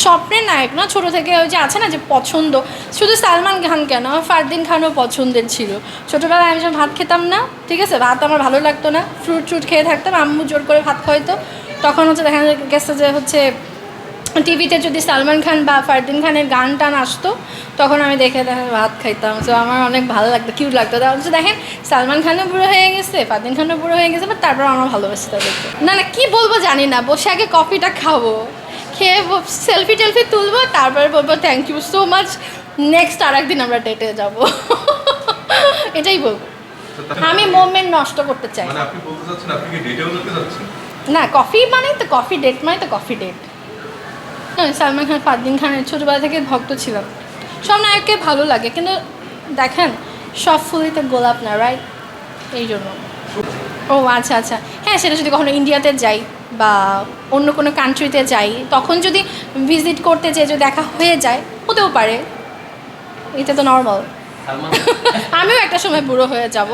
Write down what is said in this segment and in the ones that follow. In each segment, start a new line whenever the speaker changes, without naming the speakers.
স্বপ্নের নায়ক না, ছোটো থেকে ওই যে আছে না যে পছন্দ, শুধু সালমান খান কেন, ফারদিন খানও পছন্দের ছিল। ছোটোবেলায় আমি যখন ভাত খেতাম না, ঠিক আছে, ভাত আমার ভালো লাগতো না, ফ্রুট খেয়ে থাকতাম, আম্মু জোর করে ভাত খাওয়াইতো, তখন হচ্ছে দেখা গেছে যে হচ্ছে টিভিতে যদি সালমান খান বা ফারদিন খানের গান টান আসতো, তখন আমি দেখে ভাত খাইতাম। তো আমার অনেক ভালো লাগতো, কিউট লাগতো। তাহলে দেখেন সালমান খানও বুড়ো হয়ে গেছে, ফারদিন খানও বুড়ো হয়ে গেছে, বাট তারপর আমার ভালোবাসি তাদেরকে। না না, কী বলবো জানি না, বসে আগে কফিটা খাবো, খেয়ে সেলফি টেলফি তুলবো, তারপরে বলবো thank you so much, next আর একদিন আমরা ডেটে যাবো। এটাই বলবো। আমি মোমেন্ট নষ্ট করতে চাই।
মানে আপনি বলতে চাচ্ছেন আপনি কি ডেটেও যেতে যাচ্ছেন?
না, কফি মানে তো কফি ডেট, মানে তো কফি ডেট। হ্যাঁ, সালমান খান ফারদিন খানের ছোটোবেলা থেকে ভক্ত ছিলাম। সব নায়ককে ভালো লাগে, কিন্তু দেখেন সব ফুলিতে গোলাপ না, রাইট? এই জন্য। ও আচ্ছা আচ্ছা, হ্যাঁ, সেটা যদি কখনো ইন্ডিয়াতে যাই বা অন্য কোনো কান্ট্রিতে যাই, তখন যদি ভিজিট করতে যেয়ে যদি দেখা হয়ে যায়, হতেও পারে, এটা তো নর্মাল। আমিও একটা সময় বুড়ো হয়ে যাব।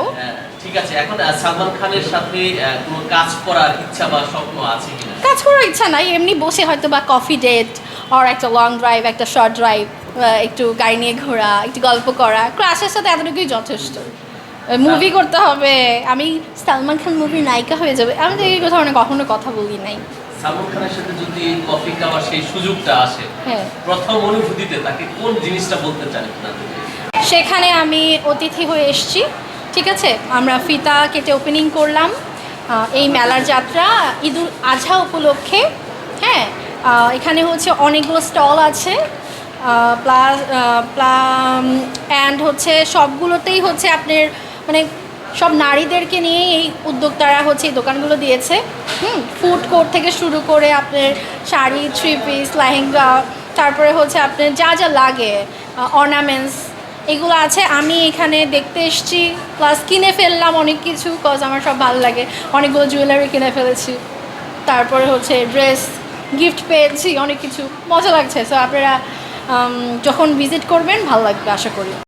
ঠিক আছে, এখন সালমান খানের সাথে কোনো কাজ করার ইচ্ছা বা স্বপ্ন আছে কিনা?
কাজ করার ইচ্ছা নাই, এমনি বসে হয়তো বা কফি ডেট আর একটা লং ড্রাইভ, একটা শর্ট ড্রাইভ, একটু গাড়ি নিয়ে ঘোরা, একটু গল্প করা, ক্লাসের সাথে এতটুকুই যথেষ্ট। মুভি করতে হবে, আমি সালমান খান মুভির নায়িকা হয়ে যাবে, আমি তো এই কথা কখনো কথা বলি নাই।
সালমান খানের সাথে যদি কফি খাওয়ার সেই সুযোগটা আসে,
হ্যাঁ,
প্রথম অনুভূতিতে তাকে কোন জিনিসটা বলতে চান?
সেখানে আমি অতিথি হয়ে এসেছি, ঠিক আছে, আমরা ফিতা কেটে ওপেনিং করলাম এই মেলার যাত্রা ঈদুল আজহা উপলক্ষে। হ্যাঁ, এখানে হচ্ছে অনেকগুলো স্টল আছে, প্লাস অ্যান্ড হচ্ছে সবগুলোতেই হচ্ছে আপনার মানে সব নারীদেরকে নিয়ে এই উদ্যোক্তারা হচ্ছে এই দোকানগুলো দিয়েছে। ফুড কোর্ট থেকে শুরু করে আপনার শাড়ি, থ্রি পিস, লেহেঙ্গা, তারপরে হচ্ছে আপনার যা যা লাগে অর্নামেন্টস, এগুলো আছে। আমি এখানে দেখতে এসেছি, প্লাস কিনে ফেললাম অনেক কিছু, কজ আমার সব ভালো লাগে, অনেকগুলো জুয়েলারি কিনে ফেলেছি, তারপরে হচ্ছে ড্রেস গিফট পেয়েছি, অনেক কিছু মজা লাগছে। সো আপনারা যখন ভিজিট করবেন ভালো লাগবে আশা করি।